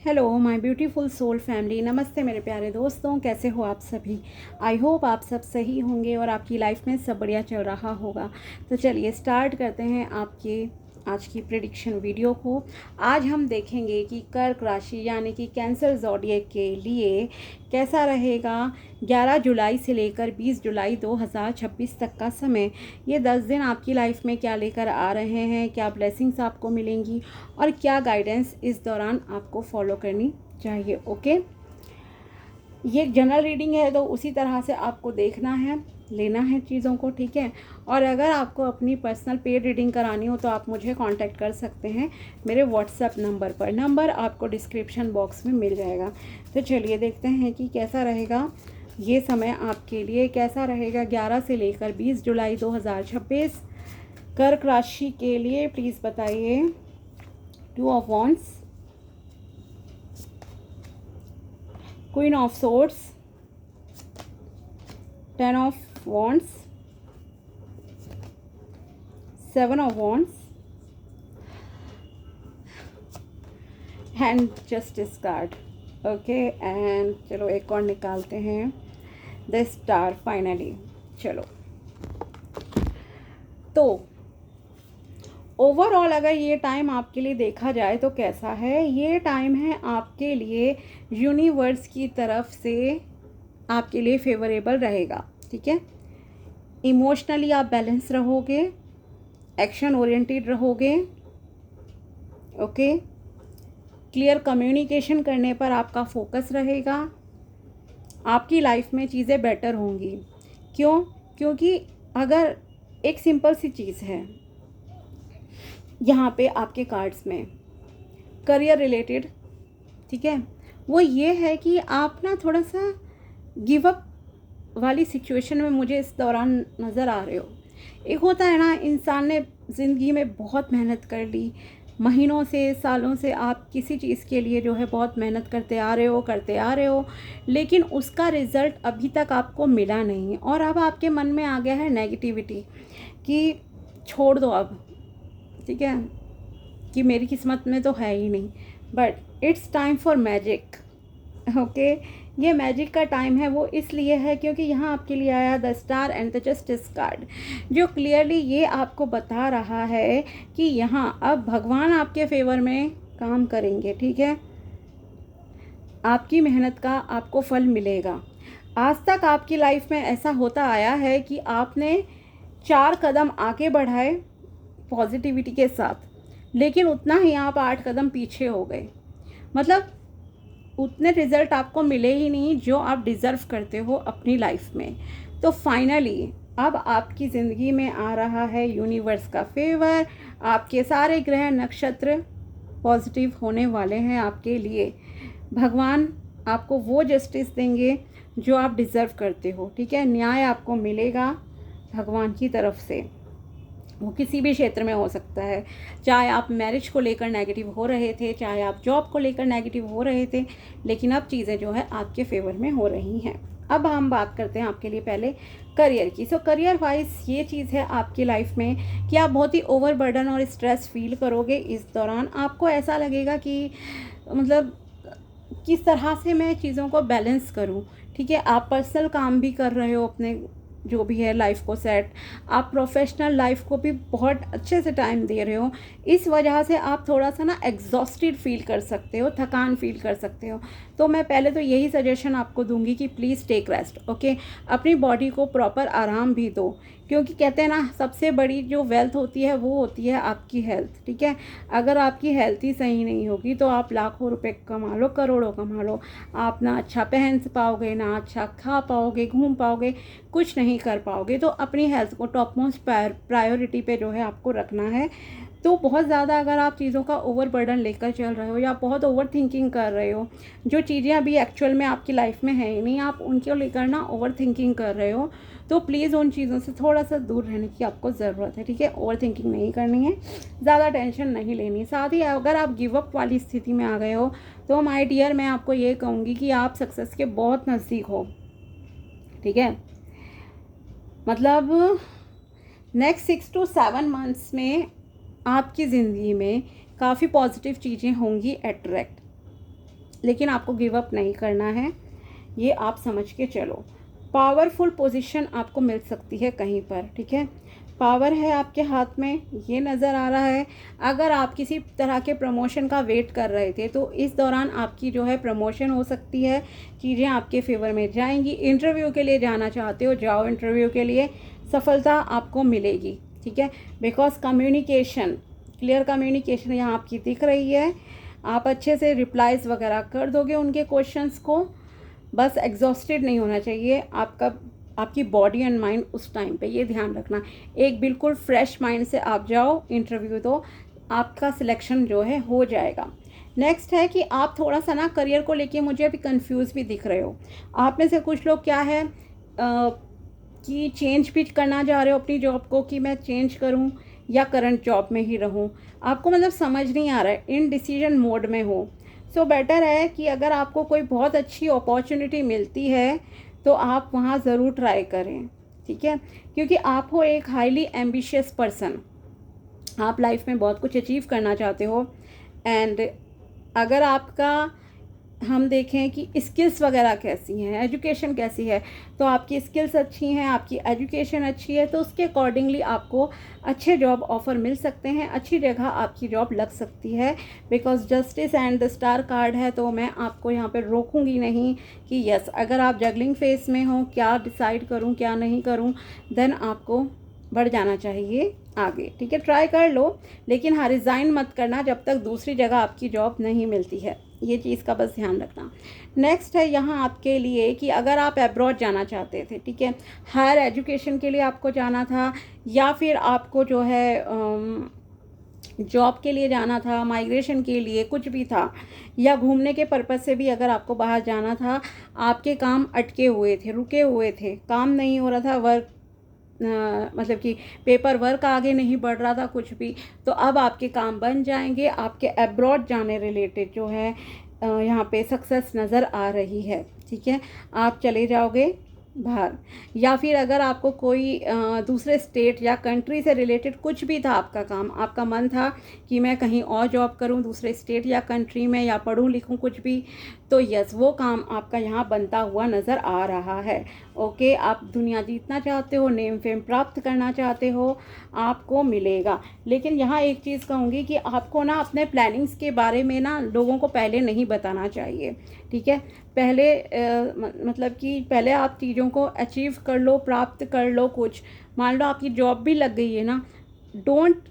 Hello my beautiful soul family, नमस्ते मेरे प्यारे दोस्तों, कैसे हो आप सभी। आई होप आप सब सही होंगे और आपकी लाइफ में सब बढ़िया चल रहा होगा। तो चलिए स्टार्ट करते हैं आपके आज की प्रेडिक्शन वीडियो को। आज हम देखेंगे कि कर्क राशि यानी कि कैंसर ज़ोडिएक के लिए कैसा रहेगा 11 जुलाई से लेकर 20 जुलाई 2026 तक का समय। ये 10 दिन आपकी लाइफ में क्या लेकर आ रहे हैं, क्या ब्लेसिंग्स आपको मिलेंगी और क्या गाइडेंस इस दौरान आपको फॉलो करनी चाहिए। ओके, ये एक जनरल रीडिंग है तो उसी तरह से आपको देखना है, लेना है चीज़ों को, ठीक है। और अगर आपको अपनी पर्सनल पेड रीडिंग करानी हो तो आप मुझे कांटेक्ट कर सकते हैं मेरे व्हाट्सएप नंबर पर। नंबर आपको डिस्क्रिप्शन बॉक्स में मिल जाएगा। तो चलिए देखते हैं कि कैसा रहेगा ये समय आपके लिए, कैसा रहेगा 11 से लेकर 20 जुलाई 2026 कर्क राशि के लिए। प्लीज़ बताइए। 2 of wands, queen of swords, 10 of wands, 7 of wands and justice card. Okay, and चलो एक और निकालते हैं, द स्टार फाइनली। चलो, तो ओवरऑल अगर ये टाइम आपके लिए देखा जाए तो कैसा है। ये टाइम है आपके लिए यूनिवर्स की तरफ से आपके लिए फेवरेबल रहेगा, ठीक है। इमोशनली आप बैलेंस रहोगे, एक्शन ओरिएंटेड रहोगे, ओके। क्लियर कम्युनिकेशन करने पर आपका फोकस रहेगा। आपकी लाइफ में चीज़ें बेटर होंगी। क्यों? क्योंकि अगर एक सिंपल सी चीज़ है यहाँ पे आपके कार्ड्स में, करियर रिलेटेड, ठीक है, वो ये है कि आप ना थोड़ा सा गिव अप वाली सिचुएशन में मुझे इस दौरान नज़र आ रहे हो। एक होता है ना, इंसान ने ज़िंदगी में बहुत मेहनत कर ली, महीनों से सालों से आप किसी चीज़ के लिए जो है बहुत मेहनत करते आ रहे हो, लेकिन उसका रिज़ल्ट अभी तक आपको मिला नहीं और अब आपके मन में आ गया है नेगेटिविटी कि छोड़ दो अब, ठीक है, कि मेरी किस्मत में तो है ही नहीं। But it's time for magic. Okay, ये मैजिक का टाइम है। वो इसलिए है क्योंकि यहाँ आपके लिए आया the star and the justice card, जो क्लियरली ये आपको बता रहा है कि यहाँ अब भगवान आपके फेवर में काम करेंगे, ठीक है। आपकी मेहनत का आपको फल मिलेगा। आज तक आपकी लाइफ में ऐसा होता आया है कि आपने 4 कदम आगे बढ़ाए पॉजिटिविटी के साथ, लेकिन उतना ही आप 8 कदम पीछे हो गए। मतलब उतने रिज़ल्ट आपको मिले ही नहीं जो आप डिज़र्व करते हो अपनी लाइफ में। तो फाइनली अब आपकी ज़िंदगी में आ रहा है यूनिवर्स का फेवर। आपके सारे ग्रह नक्षत्र पॉजिटिव होने वाले हैं आपके लिए। भगवान आपको वो जस्टिस देंगे जो आप डिज़र्व करते हो, ठीक है। न्याय आपको मिलेगा भगवान की तरफ से। वो किसी भी क्षेत्र में हो सकता है, चाहे आप मैरिज को लेकर नेगेटिव हो रहे थे, चाहे आप जॉब को लेकर नेगेटिव हो रहे थे, लेकिन अब चीज़ें जो है आपके फेवर में हो रही हैं। अब हम बात करते हैं आपके लिए पहले करियर की। सो करियर वाइज ये चीज़ है आपकी लाइफ में कि आप बहुत ही ओवरबर्डन और स्ट्रेस फील करोगे इस दौरान। आपको ऐसा लगेगा कि मतलब किस तरह से मैं चीज़ों को बैलेंस करूं, ठीक है। आप पर्सनल काम भी कर रहे हो अपने जो भी है लाइफ को सेट, आप प्रोफेशनल लाइफ को भी बहुत अच्छे से टाइम दे रहे हो। इस वजह से आप थोड़ा सा ना एग्जॉस्टेड फील कर सकते हो, थकान फील कर सकते हो। तो मैं पहले तो यही सजेशन आपको दूंगी कि प्लीज़ टेक रेस्ट, ओके। अपनी बॉडी को प्रॉपर आराम भी दो, क्योंकि कहते हैं ना सबसे बड़ी जो वेल्थ होती है वो होती है आपकी हेल्थ, ठीक है। अगर आपकी हेल्थ ही सही नहीं होगी तो आप लाखों रुपए कमा लो, करोड़ों कमा लो, आप ना अच्छा पहन पाओगे, ना अच्छा खा पाओगे, घूम पाओगे, कुछ नहीं कर पाओगे। तो अपनी हेल्थ को टॉप मोस्ट प्रायोरिटी पे जो है आपको रखना है। तो बहुत ज़्यादा अगर आप चीज़ों का ओवर बर्डन लेकर चल रहे हो या बहुत ओवर थिंकिंग कर रहे हो, जो चीज़ें अभी एक्चुअल में आपकी लाइफ में है ही नहीं, आप उनको लेकर ना ओवर थिंकिंग कर रहे हो, तो प्लीज़ उन चीज़ों से थोड़ा सा दूर रहने की आपको ज़रूरत है, ठीक है। ओवर थिंकिंग नहीं करनी है, ज़्यादा टेंशन नहीं लेनी। साथ ही अगर आप गिव अप वाली स्थिति में आ गए हो तो माय डियर मैं आपको ये कहूँगी कि आप सक्सेस के बहुत नज़दीक हो, ठीक है। मतलब नेक्स्ट 6 to 7 मंथ्स में आपकी ज़िंदगी में काफ़ी पॉजिटिव चीज़ें होंगी अट्रैक्ट, लेकिन आपको गिव अप नहीं करना है, ये आप समझ के चलो। पावरफुल पोजीशन आपको मिल सकती है कहीं पर, ठीक है, पावर है आपके हाथ में, ये नज़र आ रहा है। अगर आप किसी तरह के प्रमोशन का वेट कर रहे थे तो इस दौरान आपकी जो है प्रमोशन हो सकती है, चीज़ें आपके फेवर में जाएंगी। इंटरव्यू के लिए जाना चाहते हो, जाओ इंटरव्यू के लिए, सफलता आपको मिलेगी, ठीक है, बिकॉज कम्युनिकेशन, क्लियर कम्युनिकेशन यहाँ आपकी दिख रही है। आप अच्छे से रिप्लाईज वगैरह कर दोगे उनके क्वेश्चंस को, बस एग्जॉस्टेड नहीं होना चाहिए आपकी बॉडी एंड माइंड उस टाइम पे, ये ध्यान रखना। एक बिल्कुल फ्रेश माइंड से आप जाओ इंटरव्यू, तो आपका सिलेक्शन जो है हो जाएगा। नेक्स्ट है कि आप थोड़ा सा ना करियर को लेके मुझे अभी कंफ्यूज भी दिख रहे हो। आप में से कुछ लोग क्या है कि चेंज भी करना चाह रहे हो अपनी जॉब को, कि मैं चेंज करूं या करंट जॉब में ही रहूं, आपको मतलब समझ नहीं आ रहा है, इन डिसीजन मोड में हो। सो बेटर है कि अगर आपको कोई बहुत अच्छी अपॉर्चुनिटी मिलती है तो आप वहाँ ज़रूर ट्राई करें, ठीक है, क्योंकि आप हो एक हाईली एम्बिशियस पर्सन, आप लाइफ में बहुत कुछ अचीव करना चाहते हो। एंड अगर आपका हम देखें कि स्किल्स वगैरह कैसी हैं, एजुकेशन कैसी है, तो आपकी स्किल्स अच्छी हैं, आपकी एजुकेशन अच्छी है, तो उसके अकॉर्डिंगली आपको अच्छे जॉब ऑफ़र मिल सकते हैं, अच्छी जगह आपकी जॉब लग सकती है। Because justice and the star card है, तो मैं आपको यहाँ पे रोकूंगी नहीं कि यस, अगर आप जगलिंग फेस में हो, क्या डिसाइड करूँ क्या नहीं करूँ, देन आपको बढ़ जाना चाहिए आगे, ठीक है, ट्राई कर लो, लेकिन हाँ रिज़ाइन मत करना जब तक दूसरी जगह आपकी जॉब नहीं मिलती है, ये चीज़ का बस ध्यान रखना। नेक्स्ट है यहाँ आपके लिए कि अगर आप अब्रॉड जाना चाहते थे, ठीक है, हायर एजुकेशन के लिए आपको जाना था, या फिर आपको जो है जॉब के लिए जाना था, माइग्रेशन के लिए कुछ भी था, या घूमने के पर्पज़ से भी अगर आपको बाहर जाना था, आपके काम अटके हुए थे, रुके हुए थे, काम नहीं हो रहा था, वर्क मतलब कि पेपर वर्क आगे नहीं बढ़ रहा था कुछ भी, तो अब आपके काम बन जाएंगे। आपके अब्रॉड जाने रिलेटेड जो है यहाँ पे सक्सेस नज़र आ रही है, ठीक है, आप चले जाओगे बाहर। या फिर अगर आपको कोई दूसरे स्टेट या कंट्री से रिलेटेड कुछ भी था, आपका काम, आपका मन था कि मैं कहीं और जॉब करूं दूसरे स्टेट या कंट्री में, या पढूं लिखूं कुछ भी, तो यस, वो काम आपका यहाँ बनता हुआ नज़र आ रहा है। ओके, आप दुनिया जीतना चाहते हो, नेम फेम प्राप्त करना चाहते हो, आपको मिलेगा। लेकिन यहाँ एक चीज़ कहूँगी कि आपको ना अपने प्लानिंग्स के बारे में ना लोगों को पहले नहीं बताना चाहिए, ठीक है, पहले मतलब कि पहले आप चीज़ों को अचीव कर लो, प्राप्त कर लो। कुछ मान लो आपकी जॉब भी लग गई है ना, डोंट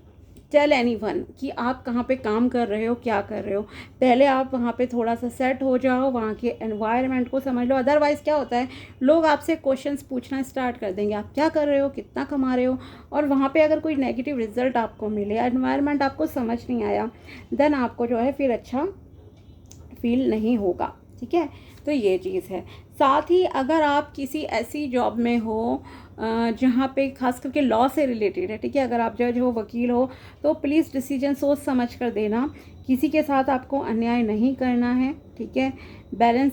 टेल एनीवन कि आप कहाँ पे काम कर रहे हो, क्या कर रहे हो, पहले आप वहाँ पे थोड़ा सा सेट हो जाओ, वहाँ के एनवायरनमेंट को समझ लो। अदरवाइज़ क्या होता है, लोग आपसे क्वेश्चंस पूछना स्टार्ट कर देंगे, आप क्या कर रहे हो, कितना कमा रहे हो, और वहाँ पे अगर कोई नेगेटिव रिजल्ट आपको मिले, एनवायरनमेंट आपको समझ नहीं आया, देन आपको जो है फिर अच्छा फील नहीं होगा, ठीक है, तो ये चीज़ है। साथ ही अगर आप किसी ऐसी जॉब में हो जहाँ पे खास करके लॉ से रिलेटेड है, ठीक है, अगर आप जज हो, वकील हो, तो प्लीज़ डिसीजन सोच समझ कर देना, किसी के साथ आपको अन्याय नहीं करना है, ठीक है, बैलेंस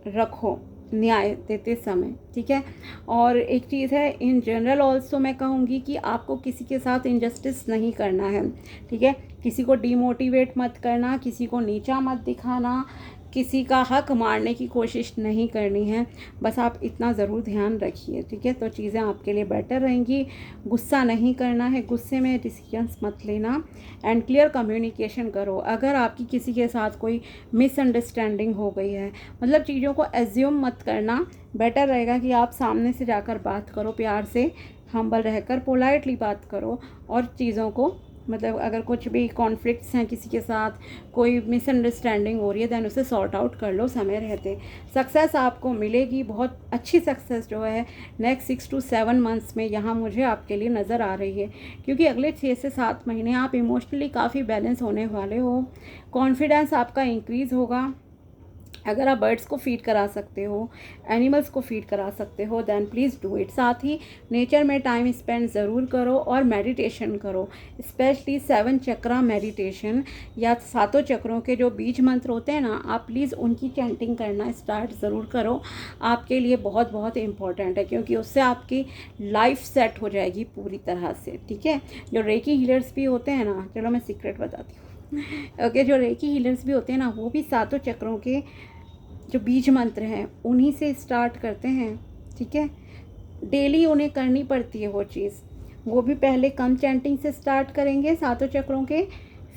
रखो न्याय देते समय, ठीक है। और एक चीज़ है, इन जनरल ऑल्सो मैं कहूँगी कि आपको किसी के साथ इनजस्टिस नहीं करना है, ठीक है, किसी को डीमोटिवेट मत करना, किसी को नीचा मत दिखाना, किसी का हक मारने की कोशिश नहीं करनी है, बस आप इतना ज़रूर ध्यान रखिए, ठीक है, तो चीज़ें आपके लिए बेटर रहेंगी। गुस्सा नहीं करना है, गुस्से में डिसीजंस मत लेना, एंड क्लियर कम्युनिकेशन करो। अगर आपकी किसी के साथ कोई मिसअंडरस्टैंडिंग हो गई है, मतलब चीज़ों को एज्यूम मत करना, बेटर रहेगा कि आप सामने से जाकर बात करो, प्यार से हम्बल रहकर पोलाइटली बात करो, और चीज़ों को मतलब अगर कुछ भी कॉन्फ्लिक्ट्स हैं किसी के साथ, कोई मिसअंडरस्टैंडिंग हो रही है, दैन उसे सॉर्ट आउट कर लो समय रहते। सक्सेस आपको मिलेगी, बहुत अच्छी सक्सेस जो है नेक्स्ट 6 to 7 मंथ्स में यहाँ मुझे आपके लिए नज़र आ रही है, क्योंकि अगले 6 से 7 महीने आप इमोशनली काफ़ी बैलेंस होने वाले हो, कॉन्फिडेंस आपका इंक्रीज़ होगा। अगर आप बर्ड्स को फीड करा सकते हो, एनिमल्स को फीड करा सकते हो, देन प्लीज़ डू इट। साथ ही नेचर में टाइम स्पेंड ज़रूर करो और मेडिटेशन करो, स्पेशली 7 चक्रा मेडिटेशन या 7 चक्रों के जो बीज मंत्र होते हैं ना, आप प्लीज़ उनकी चैंटिंग करना स्टार्ट ज़रूर करो, आपके लिए बहुत बहुत इम्पॉर्टेंट है, क्योंकि उससे आपकी लाइफ सेट हो जाएगी पूरी तरह से, ठीक है। जो रेकी हीलर्स भी होते हैं ना, चलो मैं सीक्रेट बताती हूँ, ओके, जो रेकी हीलर्स भी होते हैं ना, वो भी सातों चक्रों के जो बीज मंत्र हैं उन्हीं से स्टार्ट करते हैं, ठीक है। डेली उन्हें करनी पड़ती है वो चीज़। वो भी पहले कम चैंटिंग से स्टार्ट करेंगे सातों चक्रों के,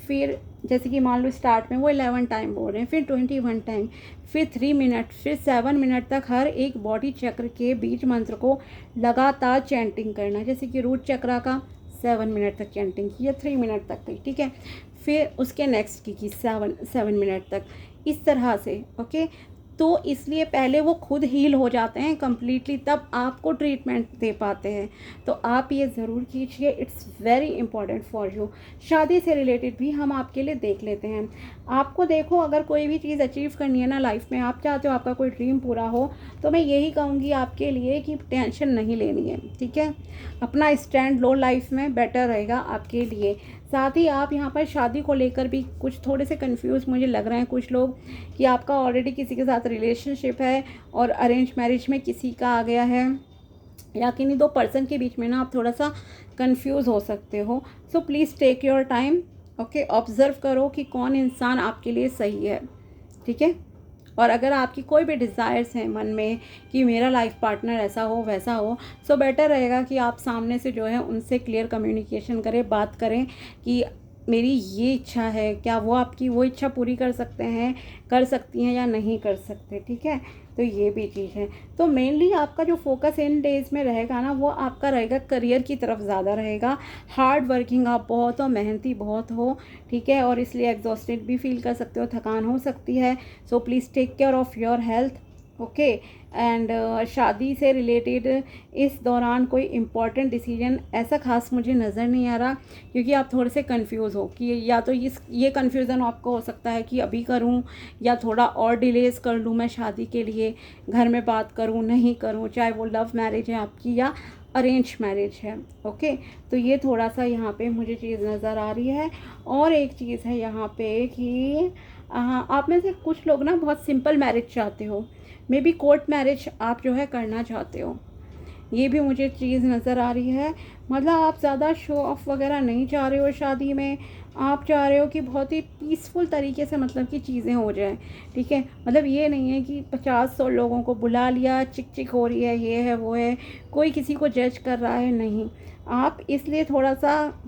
फिर जैसे कि मान लो स्टार्ट में वो 11 टाइम बोल रहे हैं, फिर 21 टाइम, फिर 3 मिनट, फिर 7 मिनट तक हर एक बॉडी चक्र के बीज मंत्र को लगातार चैंटिंग करना। जैसे कि रूट चक्रा का 7 मिनट तक चैंटिंग की या 3 मिनट तक की, ठीक है। फिर उसके नेक्स्ट की 7 मिनट तक, इस तरह से, ओके। तो इसलिए पहले वो खुद हील हो जाते हैं कम्प्लीटली, तब आपको ट्रीटमेंट दे पाते हैं। तो आप ये ज़रूर कीजिए, it's very important for you. शादी से रिलेटेड भी हम आपके लिए देख लेते हैं। आपको देखो, अगर कोई भी चीज़ अचीव करनी है ना लाइफ में, आप चाहते हो आपका कोई ड्रीम पूरा हो, तो मैं यही कहूँगी आपके लिए कि टेंशन नहीं लेनी है, ठीक है। अपना स्टैंड लो लाइफ में, बेटर रहेगा आपके लिए। साथ ही आप यहाँ पर शादी को लेकर भी कुछ थोड़े से कंफ्यूज मुझे लग रहे हैं कुछ लोग, कि आपका ऑलरेडी किसी के साथ रिलेशनशिप है और अरेंज मैरिज में किसी का आ गया है, या किन्हीं दो पर्सन के बीच में ना आप थोड़ा सा कंफ्यूज हो सकते हो। So please take your time, okay. Observe करो कि कौन इंसान आपके लिए सही है, ठीक है। और अगर आपकी कोई भी डिज़ायर्स हैं मन में कि मेरा लाइफ पार्टनर ऐसा हो वैसा हो, सो बेटर रहेगा कि आप सामने से जो है उनसे क्लियर कम्युनिकेशन करें, बात करें कि मेरी ये इच्छा है, क्या वो आपकी वो इच्छा पूरी कर सकते हैं, कर सकती हैं या नहीं कर सकते, ठीक है। तो ये भी चीज़ है। तो मेनली आपका जो फोकस इन डेज़ में रहेगा ना, वो आपका रहेगा करियर की तरफ ज़्यादा रहेगा। हार्ड वर्किंग आप बहुत हो, मेहनती बहुत हो, ठीक है, और इसलिए एग्जॉस्टेड भी फील कर सकते हो, थकान हो सकती है। So please take care of your health, okay. And शादी से रिलेटेड इस दौरान कोई इम्पॉर्टेंट डिसीजन ऐसा खास मुझे नज़र नहीं आ रहा, क्योंकि आप थोड़े से कंफ्यूज हो कि या तो ये कन्फ्यूज़न आपको हो सकता है कि अभी करूं या थोड़ा और डिलेस कर लूं मैं शादी के लिए, घर में बात करूं नहीं करूं, चाहे वो लव मैरिज है आपकी या अरेंज मैरिज है, ओके। तो ये थोड़ा सा यहाँ पे मुझे चीज़ नज़र आ रही है। और एक चीज़ है यहाँ पे कि आप में से कुछ लोग ना बहुत सिंपल मैरिज चाहते हो, मे बी कोर्ट मैरिज आप जो है करना चाहते हो, ये भी मुझे चीज़ नज़र आ रही है। मतलब आप ज़्यादा शो ऑफ वगैरह नहीं चाह रहे हो शादी में, आप चाह रहे हो कि बहुत ही पीसफुल तरीके से मतलब कि चीज़ें हो जाए, ठीक है। मतलब ये नहीं है कि 50-100 लोगों को बुला लिया, चिक चिक हो रही है, ये है वो है, कोई किसी को जज कर रहा है, नहीं। आप इसलिए थोड़ा सा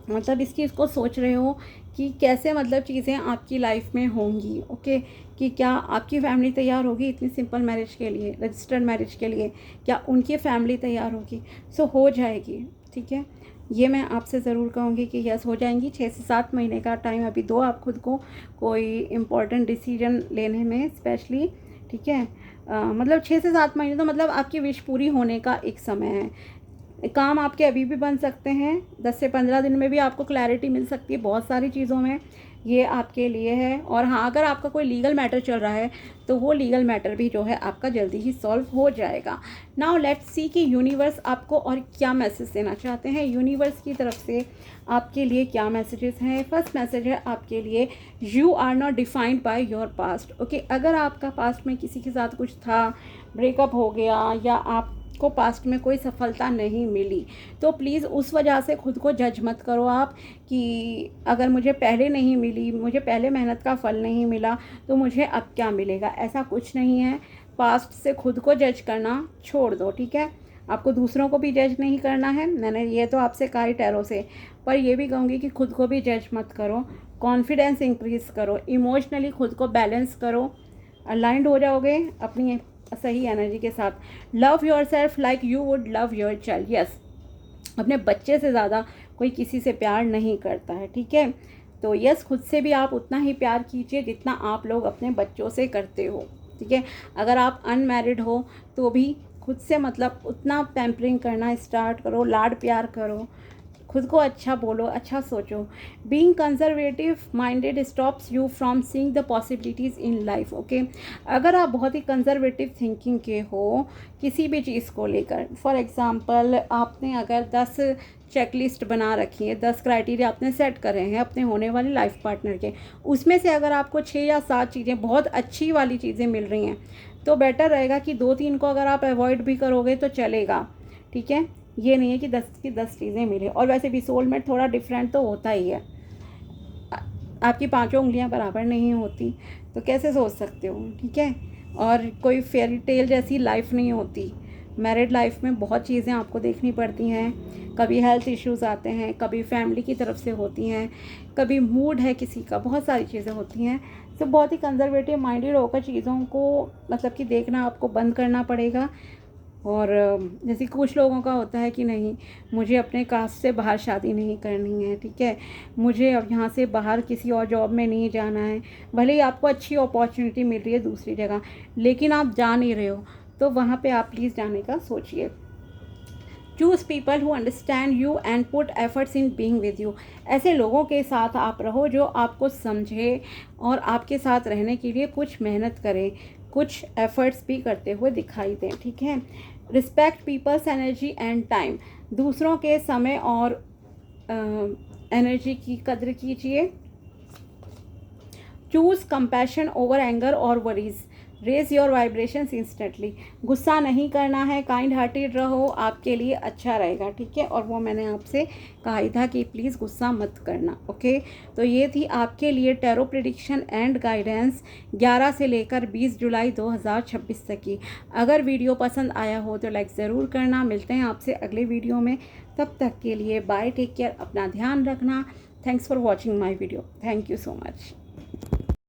मतलब इस चीज़ को सोच रहे हो कि कैसे मतलब चीज़ें आपकी लाइफ में होंगी, ओके। कि क्या आपकी फैमिली तैयार होगी इतनी सिंपल मैरिज के लिए, रजिस्टर्ड मैरिज के लिए, क्या उनकी फैमिली तैयार होगी। सो हो जाएगी, ठीक है। ये मैं आपसे ज़रूर कहूँगी कि यस हो जाएंगी। 6 से 7 महीने का टाइम अभी दो आप खुद को कोई इम्पोर्टेंट डिसीजन लेने में स्पेशली, ठीक है। मतलब 6 से 7 महीने तो मतलब आपकी विश पूरी होने का एक समय है। काम आपके अभी भी बन सकते हैं, 10 से 15 दिन में भी आपको क्लैरिटी मिल सकती है बहुत सारी चीज़ों में, ये आपके लिए है। और हाँ, अगर आपका कोई लीगल मैटर चल रहा है तो वो लीगल मैटर भी जो है आपका जल्दी ही सॉल्व हो जाएगा। नाउ लेट्स सी कि यूनिवर्स आपको और क्या मैसेज देना चाहते हैं। यूनिवर्स की तरफ से आपके लिए क्या मैसेजेस हैं। फर्स्ट मैसेज है आपके लिए, you are not defined by your past, okay. अगर आपका पास्ट में किसी के साथ कुछ था, ब्रेकअप हो गया या आप को पास्ट में कोई सफलता नहीं मिली, तो प्लीज़ उस वजह से खुद को जज मत करो आप कि अगर मुझे पहले नहीं मिली, मुझे पहले मेहनत का फल नहीं मिला, तो मुझे अब क्या मिलेगा। ऐसा कुछ नहीं है। पास्ट से खुद को जज करना छोड़ दो, ठीक है। आपको दूसरों को भी जज नहीं करना है, मैंने ये तो आपसे कहा ही टैरो से, पर ये भी कहूँगी कि खुद को भी जज मत करो। कॉन्फिडेंस इंक्रीज़ करो, इमोशनली खुद को बैलेंस करो, अलाइंड हो जाओगे अपनी सही एनर्जी के साथ। Love your self like you would love your child, yes. अपने बच्चे से ज़्यादा कोई किसी से प्यार नहीं करता है, ठीक है। तो यस, खुद से भी आप उतना ही प्यार कीजिए जितना आप लोग अपने बच्चों से करते हो, ठीक है। अगर आप अनमैरिड हो तो भी खुद से मतलब उतना पैम्परिंग करना स्टार्ट करो, लाड प्यार करो, खुद को अच्छा बोलो, अच्छा सोचो। Being conservative minded stops you from seeing the possibilities in life, okay. अगर आप बहुत ही कंजर्वेटिव थिंकिंग के हो किसी भी चीज़ को लेकर, फॉर एग्ज़ाम्पल आपने अगर 10 चेकलिस्ट बना रखी है, 10 क्राइटेरिया आपने सेट करे हैं अपने होने वाले लाइफ पार्टनर के, उसमें से अगर आपको 6 या 7 चीज़ें बहुत अच्छी वाली चीज़ें मिल रही हैं, तो बेटर रहेगा कि 2-3 को अगर आप अवॉइड भी करोगे तो चलेगा, ठीक है। ये नहीं है कि 10 की 10 चीज़ें मिले। और वैसे भी सोलमेट थोड़ा डिफरेंट तो होता ही है। आपकी पांचों उंगलियां बराबर नहीं होती, तो कैसे सोच सकते हो, ठीक है। और कोई फेयरी टेल जैसी लाइफ नहीं होती। मैरिड लाइफ में बहुत चीज़ें आपको देखनी पड़ती हैं। कभी हेल्थ इश्यूज़ आते हैं, कभी फैमिली की तरफ से होती हैं, कभी मूड है किसी का, बहुत सारी चीज़ें होती हैं। तो बहुत ही कंजर्वेटिव माइंडेड होकर चीज़ों को मतलब कि देखना आपको बंद करना पड़ेगा। और जैसे कुछ लोगों का होता है कि नहीं, मुझे अपने कास्ट से बाहर शादी नहीं करनी है, ठीक है, मुझे अब यहाँ से बाहर किसी और जॉब में नहीं जाना है। भले ही आपको अच्छी अपॉर्चुनिटी मिल रही है दूसरी जगह, लेकिन आप जा नहीं रहे हो, तो वहाँ पे आप प्लीज़ जाने का सोचिए। Choose people who understand you and put efforts in being with you. ऐसे लोगों के साथ आप रहो जो आपको समझे और आपके साथ रहने के लिए कुछ मेहनत करें, कुछ एफर्ट्स भी करते हुए दिखाई दें, ठीक है। Respect people's energy and time. दूसरों के समय और एनर्जी की कद्र कीजिए। चूज़ कंपैशन ओवर एंगर और worries. Raise your vibrations instantly. गुस्सा नहीं करना है, काइंड हार्टेड रहो, आपके लिए अच्छा रहेगा, ठीक है। और वो मैंने आपसे कहा ही था कि प्लीज़ गुस्सा मत करना, ओके। तो ये थी आपके लिए टैरो प्रेडिक्शन एंड गाइडेंस 11 से लेकर 20 जुलाई 2026 तक की। अगर वीडियो पसंद आया हो तो लाइक ज़रूर करना। मिलते हैं आपसे अगले वीडियो में, तब तक के लिए बाय, टेक केयर, अपना ध्यान रखना। Thanks for watching my video, thank you so much.